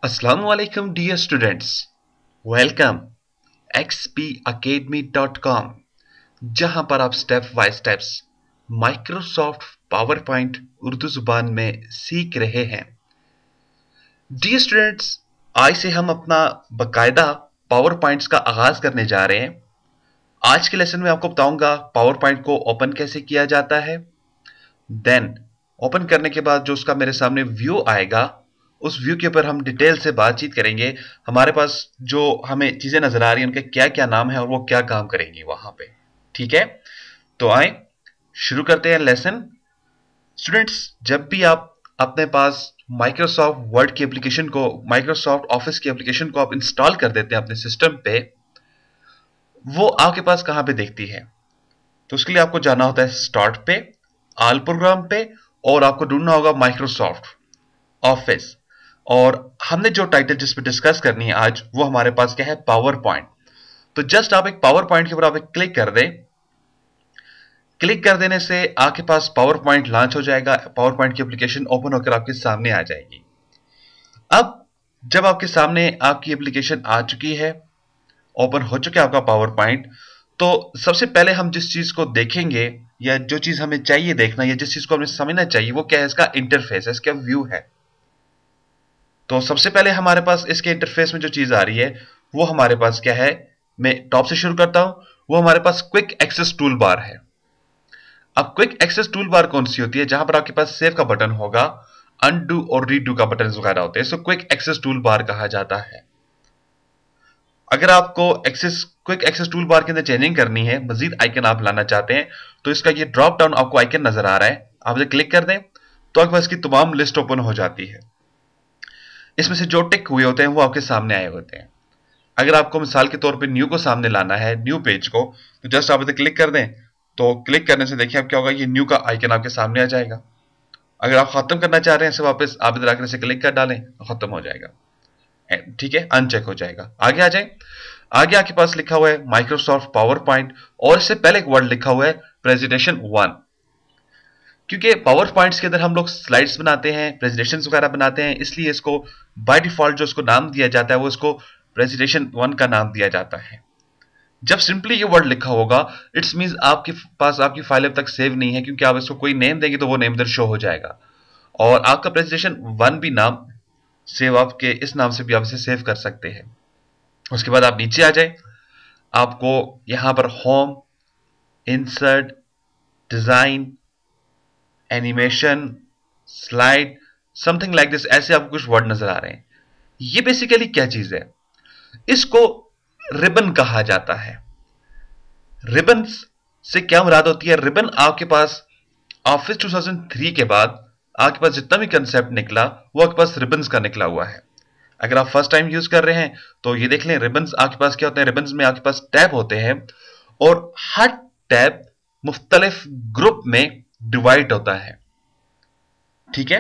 Assalamualaikum dear students. Welcome xpacademy.com जहां पर आप step by steps Microsoft power point Urdu जुबान में सीख रहे हैं। डियर स्टूडेंट्स, आज से हम अपना बकायदा पावर पॉइंट्स का आगाज करने जा रहे हैं। आज के लेसन में आपको बताऊंगा पावर पॉइंट को ओपन कैसे किया जाता है। देन ओपन करने के बाद जो उसका मेरे सामने व्यू आएगा, उस व्यू के ऊपर हम डिटेल से बातचीत करेंगे। हमारे पास जो हमें चीजें नजर आ रही हैं उनके क्या क्या नाम है और वो क्या काम करेंगी वहां पे। ठीक है, तो आए शुरू करते हैं लेसन। स्टूडेंट्स, जब भी आप अपने पास माइक्रोसॉफ्ट वर्ड की एप्लीकेशन को, माइक्रोसॉफ्ट ऑफिस की एप्लीकेशन को आप इंस्टॉल कर देते हैं अपने सिस्टम पे, वो आपके पास कहां पे देखती है? तो उसके लिए आपको जाना होता है स्टार्ट पे, ऑल प्रोग्राम पे, और आपको ढूंढना होगा माइक्रोसॉफ्ट ऑफिस। और हमने जो टाइटल जिस पे डिस्कस करनी है आज, वो हमारे पास क्या है? Power point. तो जस्ट आप एक पावर पॉइंट के ऊपर आप एक क्लिक कर दें। क्लिक कर देने से आपके पास पावर पॉइंट लॉन्च हो जाएगा। पावर पॉइंट की एप्लीकेशन ओपन होकर आपके सामने आ जाएगी। अब जब आपके सामने आपकी एप्लीकेशन आ चुकी है, ओपन हो चुका है आपका पावर पॉइंट, तो सबसे पहले हम जिस चीज को देखेंगे या जो चीज हमें चाहिए देखना या जिस चीज को हमें समझना चाहिए, वो क्या है? इसका इंटरफेस है, इसका व्यू है। तो सबसे पहले हमारे पास इसके इंटरफेस में जो चीज आ रही है, वो हमारे पास क्या है? मैं टॉप से शुरू करता हूं। वो हमारे पास क्विक एक्सेस टूल बार है। अब क्विक एक्सेस टूल बार कौन सी होती है? जहां पर आपके पास सेव का बटन होगा, अनडू और रीडू का बटन वगैरह होते हैं, इसको क्विक एक्सेस टूल बार कहा जाता है। अगर आपको क्विक एक्सेस टूल बार के अंदर चेंजिंग करनी है, मजीद आइकन आप लाना चाहते हैं, तो इसका ये ड्रॉप डाउन आपको आइकन नजर आ रहा है, आप इसे क्लिक कर दें तो आपके पास इसकी तमाम लिस्ट ओपन हो जाती है। इसमें से जो टिक हुए होते हैं वो आपके सामने आए होते हैं। अगर आपको मिसाल के तौर पे न्यू को सामने लाना है, न्यू पेज को, तो जस्ट आप इसे क्लिक कर दें। तो क्लिक करने से देखिए अब क्या होगा, ये न्यू का आइकन आपके सामने आ जाएगा। अगर आप खत्म करना चाह रहे हैं इसे वापस, आप इधर आकर इसे क्लिक कर डालें तो खत्म हो जाएगा। ठीक है, अनचेक हो जाएगा। आगे आ जाए। आगे आपके पास लिखा हुआ है माइक्रोसॉफ्ट पावर पॉइंट, और इससे पहले एक वर्ड लिखा हुआ है प्रेजेंटेशन 1। क्योंकि पावर पॉइंट्स के अंदर हम लोग स्लाइड्स बनाते हैं, प्रेजेंटेशन वगैरह बनाते हैं, इसलिए इसको बाय डिफॉल्ट जो इसको नाम दिया जाता है वो इसको प्रेजेंटेशन 1 का नाम दिया जाता है। जब सिंपली ये वर्ड लिखा होगा, इट्स मींस आपके पास आपकी फाइल अब तक सेव नहीं है, क्योंकि आप इसको कोई नेम देंगे तो वो नेम इधर शो हो जाएगा। और आपका प्रेजेंटेशन 1 भी नाम सेव, आपके इस नाम से भी आप इसे सेव कर सकते हैं। उसके बाद आप नीचे आ जाए। आपको यहां पर home, insert, design, animation, slide, something like this, ऐसे आपको कुछ वर्ड नजर आ रहे हैं। ये बेसिकली क्या चीज है? इसको रिबन कहा जाता है। रिबन से क्या मुराद होती है? रिबन आपके पास ऑफिस 2003 के बाद आपके पास जितना भी कंसेप्ट निकला, वो आपके पास रिबन्स का निकला हुआ है। अगर आप फर्स्ट टाइम यूज कर रहे हैं तो ये देख लें, रिबन्स आपके पास क्या होते हैं? रिबन्स में आपके पास टैब होते हैं, और हर टैब मुख्तलिफ ग्रुप में डिवाइड होता है। ठीक है,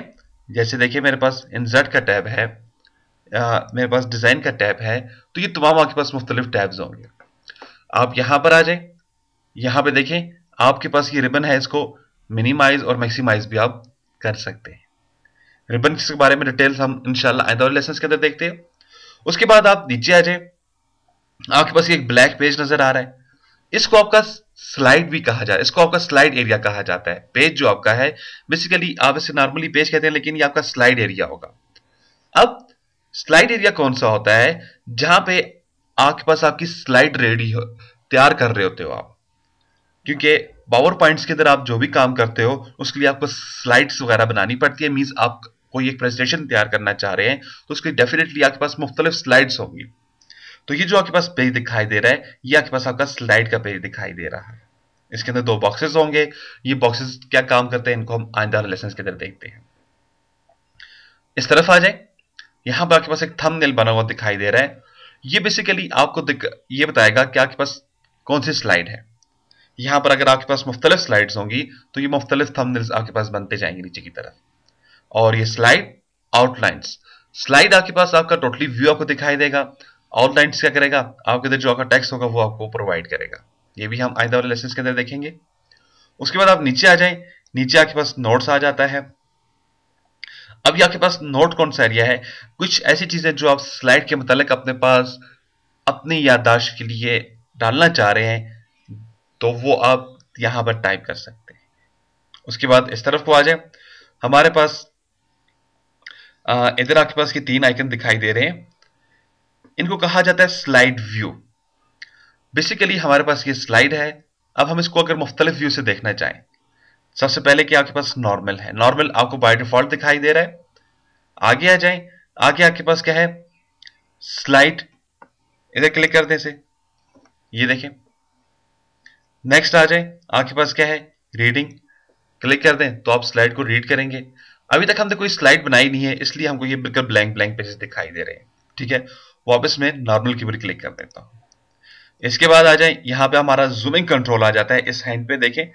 जैसे देखिए मेरे पास इंसर्ट का टैब है, मेरे पास डिजाइन का टैब है, तो ये तमाम आपके पास मुख्तलिफ टैब्स होंगे। आप यहां पर आ जाए। यहां पे देखें आपके पास ये रिबन है, इसको मिनिमाइज और मैक्सिमाइज भी आप कर सकते हैं। रिबन के बारे में डिटेल्स हम इंशाल्लाह आइंदा वाले लेसन के अंदर देखते हैं। उसके बाद आप नीचे आ जाए। आपके पास एक ब्लैक पेज नजर आ रहा है, इसको आपका स्लाइड भी कहा जाता है, इसको आपका स्लाइड एरिया कहा जाता है। पेज जो आपका है, बेसिकली आप इसे नॉर्मली पेज कहते हैं, लेकिन ये आपका स्लाइड एरिया होगा। अब स्लाइड एरिया कौन सा होता है? जहां पे आपके पास आपकी स्लाइड रेडी हो, तैयार कर रहे होते हो आप। क्योंकि पावर पॉइंट्स के अंदर आप जो भी काम करते हो उसके लिए आपको स्लाइड्स वगैरह बनानी पड़ती है। मींस आप कोई एक प्रेजेंटेशन तैयार करना चाह रहे हैं तो उसके डेफिनेटली आपके पास मुख्तलिफ स्लाइड्स होंगी। तो ये जो आपके पास पेज दिखाई दे रहा है, ये आपके पास आपका स्लाइड का पेज दिखाई दे रहा है। इसके अंदर दो बॉक्सेस होंगे। ये बॉक्सेस क्या काम करते हैं, इनको हम आइंदा लेसन के अंदर देखते हैं। इस तरफ आ जाए। यहां पर आपके पास एक थंबनेल बना हुआ दिखाई दे रहा है। ये बेसिकली आपको ये बताएगा कि आपके पास कौन सी स्लाइड है। यहां पर अगर आपके पास मुख्तलिफ स्लाइड्स होंगी तो ये मुख्तलिफ थंबनेल्स आपके पास बनते जाएंगे नीचे की तरफ। और ये स्लाइड आउटलाइंस, स्लाइड आपके पास आपका टोटली व्यू आपको दिखाई देगा। आउटलाइंस क्या करेगा? आपके अंदर जो आपका टेक्स्ट होगा वो आपको प्रोवाइड करेगा। ये भी हम आइंदा वाले लेसन के अंदर देखेंगे। उसके बाद आप नीचे आ जाएं। नीचे आपके पास नोट्स आ जाता है। अभी आपके पास नोट कौन सा एरिया है, कुछ ऐसी चीजें जो आप स्लाइड के मतलब अपने पास अपनी याददाश्त के लिए डालना चाह रहे हैं, तो वो आप यहां पर टाइप कर सकते हैं। उसके बाद इस तरफ को आ जाए, हमारे पास इधर आपके पास ये 3 आइकन दिखाई दे रहे हैं, इनको कहा जाता है स्लाइड व्यू। बेसिकली हमारे पास ये स्लाइड है। अब हम इसको अगर मुख्तलिफ व्यू से देखना चाहें, सबसे पहले कि आपके पास नॉर्मल है, नॉर्मल आपको बाय डिफॉल्ट दिखाई दे रहा है। आगे आ जाएं, आगे आपके पास क्या है, स्लाइड, इधर क्लिक कर दें इसे, ये देखें। नेक्स्ट आ जाए, आपके पास क्या है, रीडिंग, क्लिक कर दें तो आप स्लाइड को रीड करेंगे। अभी तक हमने कोई स्लाइड बनाई नहीं है, इसलिए हमको ये बिल्कुल ब्लैंक ब्लैंक पेजेस दिखाई दे रहे हैं। ठीक है, वापस मैं नॉर्मल की ऊपर क्लिक कर देता हूं। इसके बाद आ जाए, यहां पे हमारा जूमिंग कंट्रोल आ जाता है। इस हैंड पे देखें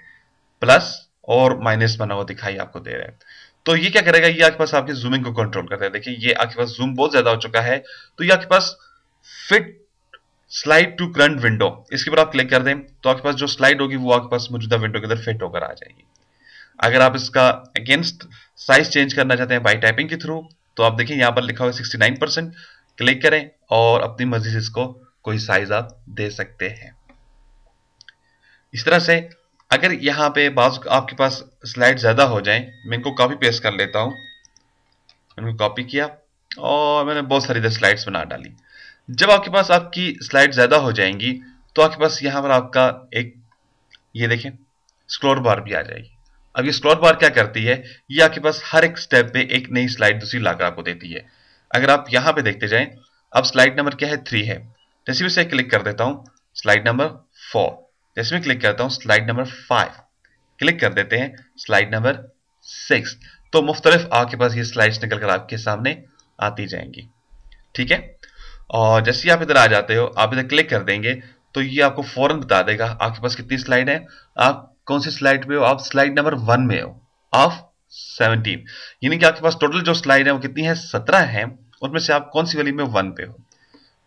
प्लस और माइनस बना हुआ दिखाई आपको दे रहा है। तो ये क्या करेगा, ये आपके पास आपकी जूमिंग को कंट्रोल करता है। देखिए ये आपके पास जूम बहुत ज्यादा हो चुका है, तो ये आपके पास fit slide to current window, इसके ऊपर आप क्लिक कर दें तो आपके पास जो स्लाइड होगी वो आपके पास मौजूदा विंडो के अंदर फिट होकर आ जाएगी। अगर आप इसका अगेंस्ट साइज चेंज करना चाहते हैं बाई टाइपिंग के थ्रू, तो आप देखिए यहां पर लिखा हुआ 69%, क्लिक करें और अपनी मर्जी से इसको कोई साइज आप दे सकते हैं। इस तरह से अगर यहां पे बाज आपके पास स्लाइड ज्यादा हो जाए, मैं इनको कॉपी पेस्ट कर लेता हूं, इनको कॉपी किया और मैंने बहुत सारी इधर स्लाइड्स बना डाली। जब आपके पास आपकी स्लाइड ज्यादा हो जाएंगी तो आपके पास यहां पर आपका एक, ये देखें, स्क्रॉल बार भी आ जाएगी। अब ये स्क्रॉल बार क्या करती है, ये आपके पास हर एक स्टेप पे एक नई स्लाइड दूसरी लाकर आपको देती है। अगर आप यहां पे देखते जाएं, अब स्लाइड नंबर क्या है, 3 है। जैसे मैं क्लिक कर देता हूं स्लाइड नंबर 4, जैसे मैं क्लिक करता हूं स्लाइड नंबर 5, क्लिक कर देते हैं स्लाइड नंबर 6, तो मुख्तलिफ आपके पास ये स्लाइड्स निकल कर आपके सामने आती जाएंगी। ठीक है, और जैसे आप इधर आ जाते हो, आप इधर क्लिक कर देंगे तो ये आपको फौरन बता देगा आपके पास कितनी स्लाइड है, आप कौन सी स्लाइड पे हो। आप स्लाइड नंबर 1 में हो ऑफ 17, यानी कि आपके पास टोटल जो स्लाइड है वो कितनी है, 17 है, उनमें से आप कौन सी वाली में 1 पे हो।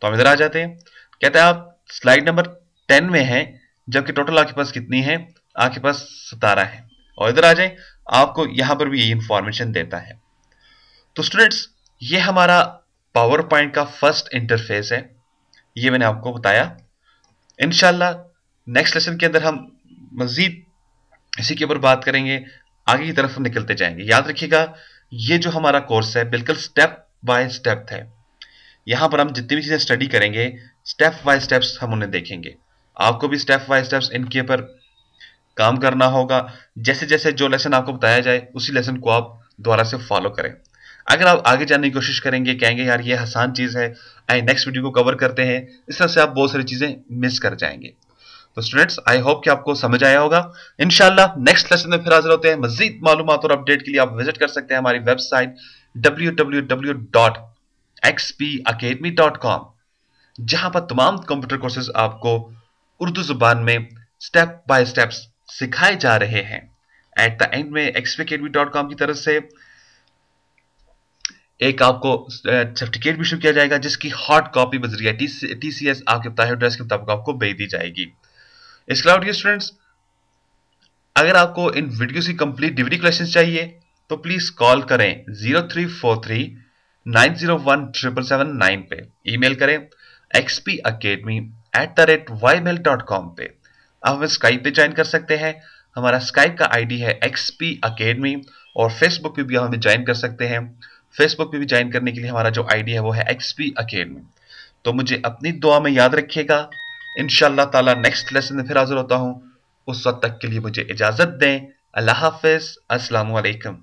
तो हम इधर आ जाते हैं, कहते हैं आप स्लाइड नंबर 10 में है, जबकि टोटल आपके पास कितनी है, आपके पास 17 है। और इधर आ जाए, आपको यहां पर भी यही इंफॉर्मेशन देता है। तो स्टूडेंट्स, ये हमारा पावर पॉइंट का फर्स्ट इंटरफेस है, ये मैंने आपको बताया। इंशाल्लाह नेक्स्ट लेसन के अंदर हम मजीद इसी के ऊपर बात करेंगे, आगे की तरफ हम निकलते जाएंगे। याद रखिएगा, ये जो हमारा कोर्स है बिल्कुल स्टेप बाय स्टेप है। यहां पर हम जितनी भी चीजें स्टडी करेंगे, स्टेप बाय स्टेप्स हम उन्हें देखेंगे। आपको भी स्टेप बाय स्टेप्स इनके ऊपर काम करना होगा। जैसे जैसे जो लेसन आपको बताया जाए उसी लेसन को आप दोबारा से फॉलो करें। अगर आप आगे जाने की कोशिश करेंगे, कहेंगे यार ये आसान चीज है, आइए नेक्स्ट वीडियो को कवर करते हैं, इस तरह से आप बहुत सारी चीजें मिस कर जाएंगे। तो स्टूडेंट्स, आई होप कि आपको समझ आया होगा। इंशाल्लाह नेक्स्ट लेसन में फिर हाजिर होते हैं। मजीद मालूमात और अपडेट के लिए आप विजिट कर सकते हैं हमारी वेबसाइट www.xpacademy.com, जहां पर तमाम कंप्यूटर कोर्सेज आपको उर्दू जुबान में स्टेप बाय स्टेप्स सिखाए जा रहे हैं। एट द एंड में xpacademy.com की तरफ से एक आपको सर्टिफिकेट भी इशू किया जाएगा, जिसकी हार्ड कॉपी बजरिया TCS आपके बताए एड्रेस के मुताबिक आपको भेज दी जाएगी। इसके अलावा स्टूडेंट्स, अगर आपको इन वीडियोस की कंप्लीट डीवीडी क्लासेस चाहिए तो प्लीज कॉल करें 0343901779 पे, ईमेल करें xpacademy@ymail.com पे। आप हमें स्काइप पे ज्वाइन कर सकते हैं, हमारा स्काइप का आईडी है XP Academy, और फेसबुक पे भी आप हमें ज्वाइन कर सकते हैं। फेसबुक पे भी ज्वाइन करने के लिए हमारा जो आईडी है वो है XP Academy। तो मुझे अपनी दुआ में याद रखिएगा। इंशाअल्लाह ताला नेक्स्ट लेसन में फिर हाजिर होता हूं, उस वक्त तक के लिए मुझे इजाजत दें। अल्लाह हाफिज, अस्सलामु अलैकुम।